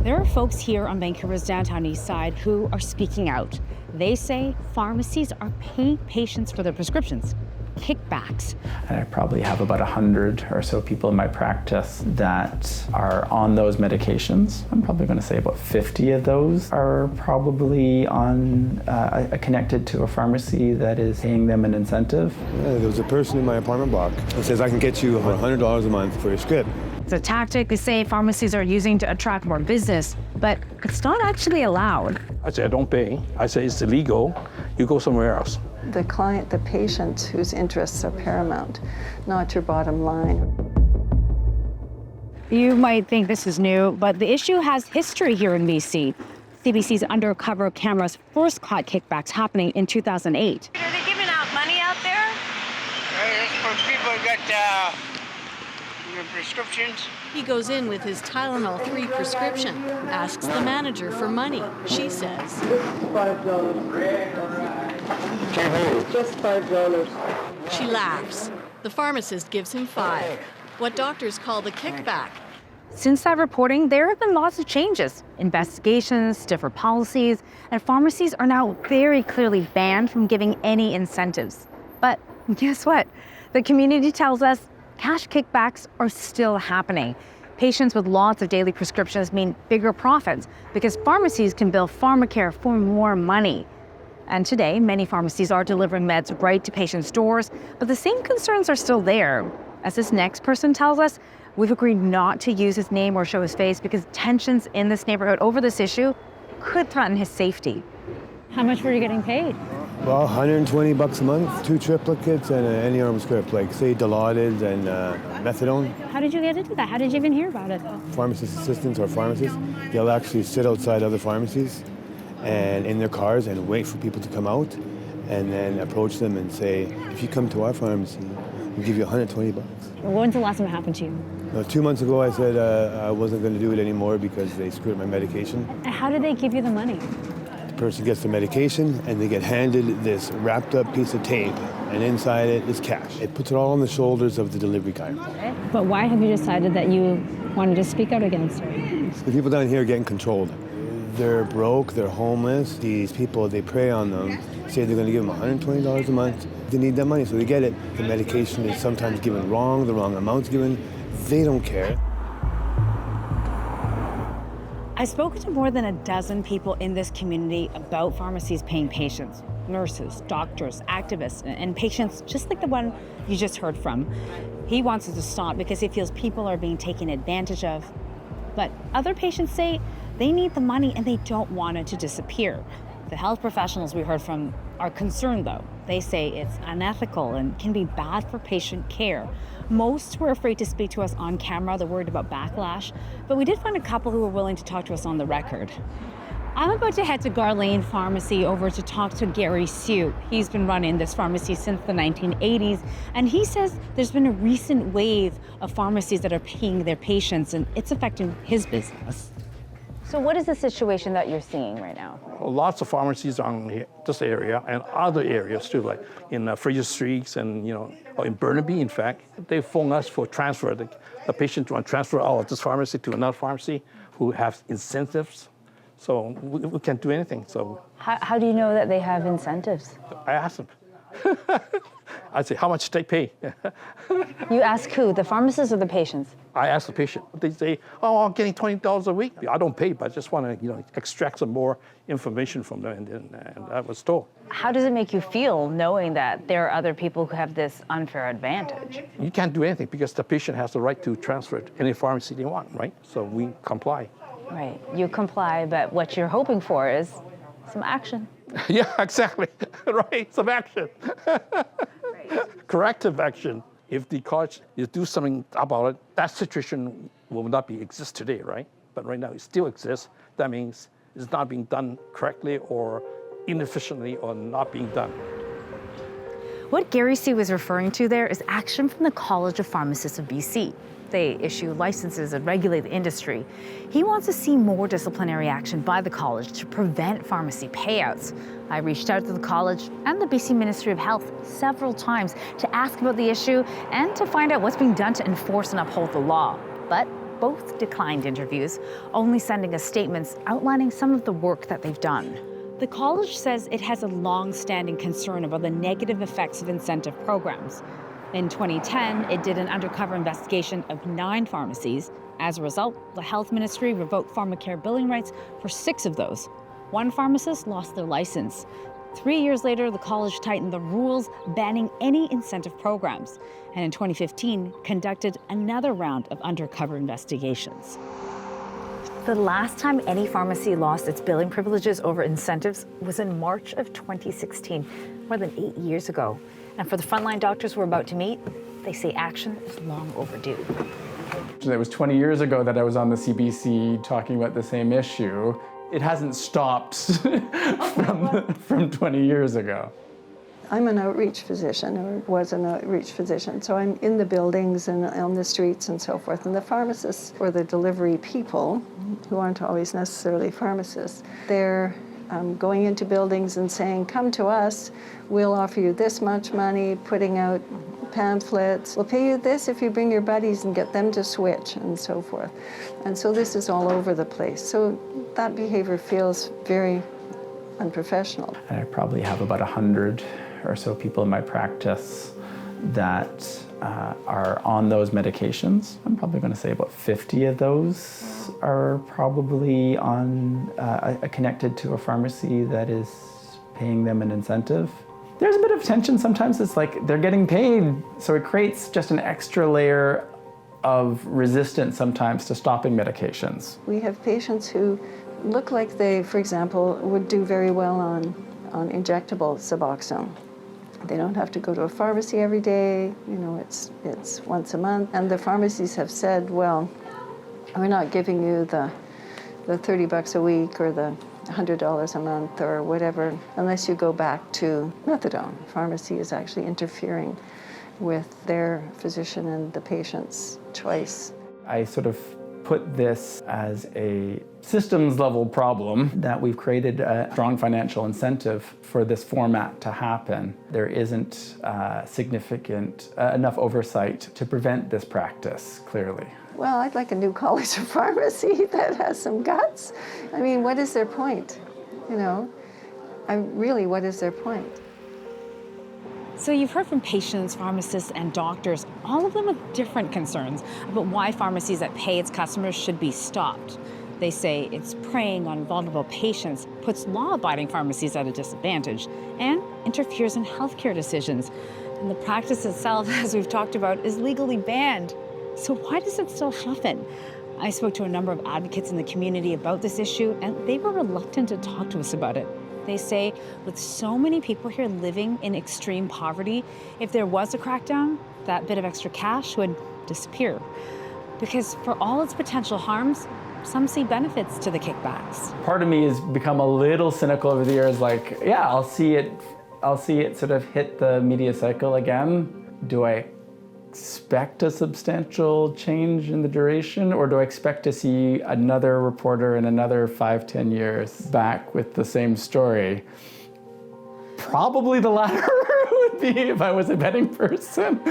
There are folks here on Vancouver's downtown Eastside who are speaking out. They say pharmacies are paying patients for their prescriptions, kickbacks. And I probably have about 100 or so people in my practice that are on those medications. I'm probably going to say about 50 of those are probably on connected to a pharmacy that is paying them an incentive. There was a person in my apartment block who says, I can get you $100 a month for your script. It's a tactic they say pharmacies are using to attract more business, but it's not actually allowed. I say, I don't pay. I say, it's illegal. You go somewhere else. The client, the patient whose interests are paramount, not your bottom line. You might think this is new, but the issue has history here in BC. CBC's undercover cameras first caught kickbacks happening in 2008. Are they giving out money out there? It's for people who got prescriptions. He goes in with his Tylenol 3 prescription, asks the manager for money. She says, $5. Just $5. She laughs. The pharmacist gives him $5, what doctors call the kickback. Since that reporting, there have been lots of changes, investigations, stiffer policies, and pharmacies are now very clearly banned from giving any incentives. But guess what? The community tells us cash kickbacks are still happening. Patients with lots of daily prescriptions mean bigger profits because pharmacies can bill pharmacare for more money. And today, many pharmacies are delivering meds right to patients' doors, but the same concerns are still there. As this next person tells us, we've agreed not to use his name or show his face because tensions in this neighborhood over this issue could threaten his safety. How much were you getting paid? Well, $120 a month, 2 triplicates and any arm script, like say Dilaudid and methadone. How did you get into that? How did you even hear about it? Pharmacist assistants or pharmacists, they'll actually sit outside other pharmacies and in their cars and wait for people to come out and then approach them and say, if you come to our pharmacy, we'll give you $120. When's the last time it happened to you? 2 months ago, I said I wasn't going to do it anymore because they screwed up my medication. How did they give you the money? The person gets the medication and they get handed this wrapped up piece of tape, and inside it is cash. It puts it all on the shoulders of the delivery guy. But why have you decided that you wanted to speak out against it? The people down here are getting controlled. They're broke, they're homeless. These people, they prey on them, say they're going to give them $120 a month. They need that money, so they get it. The medication is sometimes given wrong, the wrong amount's given. They don't care. I've spoken to more than a dozen people in this community about pharmacies paying patients, nurses, doctors, activists, and patients just like the one you just heard from. He wants it to stop because he feels people are being taken advantage of. But other patients say they need the money and they don't want it to disappear. The health professionals we heard from are concerned though. They say it's unethical and can be bad for patient care. Most were afraid to speak to us on camera. They're worried about backlash, but we did find a couple who were willing to talk to us on the record. I'm about to head to Garlane Pharmacy over to talk to Gary Sue. He's been running this pharmacy since the 1980s, and he says there's been a recent wave of pharmacies that are paying their patients, and it's affecting his business. So what is the situation that you're seeing right now? Lots of pharmacies on this area and other areas too, like in Fraser Streets and or in Burnaby. In fact, they phone us for transfer. The patient want to transfer out of this pharmacy to another pharmacy who have incentives. So we can't do anything. So how do you know that they have incentives? I ask them. I say, how much they pay? You ask who, the pharmacist or the patients? I ask the patient. They say, oh, I'm getting $20 a week. I don't pay, but I just want to extract some more information from them, and I was told. How does it make you feel knowing that there are other people who have this unfair advantage? You can't do anything because the patient has the right to transfer it to any pharmacy they want, right? So we comply. Right, you comply, but what you're hoping for is some action. Yeah, exactly. Right, some action. Right. Corrective action. If the college you do something about it, that situation will not exist today, right? But right now it still exists. That means it's not being done correctly or inefficiently or not being done. What Gary C. was referring to there is action from the College of Pharmacists of BC. They issue licenses and regulate the industry. He wants to see more disciplinary action by the college to prevent pharmacy payouts. I reached out to the college and the BC Ministry of Health several times to ask about the issue and to find out what's being done to enforce and uphold the law. But both declined interviews, only sending us statements outlining some of the work that they've done. The college says it has a long-standing concern about the negative effects of incentive programs. In 2010, it did an undercover investigation of 9 pharmacies. As a result, the health ministry revoked pharmacare billing rights for 6 of those. 1 pharmacist lost their license. 3 years later, the college tightened the rules, banning any incentive programs, and in 2015, conducted another round of undercover investigations. The last time any pharmacy lost its billing privileges over incentives was in March of 2016, more than 8 years ago. And for the frontline doctors we're about to meet, they say action is long overdue. It was 20 years ago that I was on the CBC talking about the same issue. It hasn't stopped from 20 years ago. I'm an outreach physician, or was an outreach physician, so I'm in the buildings and on the streets and so forth. And the pharmacists, or the delivery people, who aren't always necessarily pharmacists, they're going into buildings and saying, come to us, we'll offer you this much money, putting out pamphlets, we'll pay you this if you bring your buddies and get them to switch, and so forth. And so this is all over the place. So that behavior feels very unprofessional. I probably have about 100 or so people in my practice that are on those medications. I'm probably going to say about 50 of those are probably on connected to a pharmacy that is paying them an incentive. There's a bit of tension sometimes. It's like they're getting paid, so it creates just an extra layer of resistance sometimes to stopping medications. We have patients who look like they, for example, would do very well on injectable Suboxone. They don't have to go to a pharmacy every day, you know, it's once a month. And the pharmacies have said, well, we're not giving you the $30 a week or the $100 a month or whatever, unless you go back to methadone. Pharmacy is actually interfering with their physician and the patient's choice. I sort of put this as a systems level problem that we've created a strong financial incentive for this format to happen. There isn't significant enough oversight to prevent this practice, clearly. Well, I'd like a new college of pharmacy that has some guts. I mean, what is their point? You know, what is their point? So you've heard from patients, pharmacists, and doctors, all of them with different concerns about why pharmacies that pay its customers should be stopped. They say it's preying on vulnerable patients, puts law-abiding pharmacies at a disadvantage, and interferes in healthcare decisions. And the practice itself, as we've talked about, is legally banned. So why does it still happen? I spoke to a number of advocates in the community about this issue, and they were reluctant to talk to us about it. They say with so many people here living in extreme poverty, if there was a crackdown, that bit of extra cash would disappear. Because for all its potential harms, some see benefits to the kickbacks. Part of me has become a little cynical over the years, like, yeah, I'll see it sort of hit the media cycle again. Do I expect a substantial change in the duration, or do I expect to see another reporter in another 5-10 years back with the same story? Probably the latter would be if I was a betting person.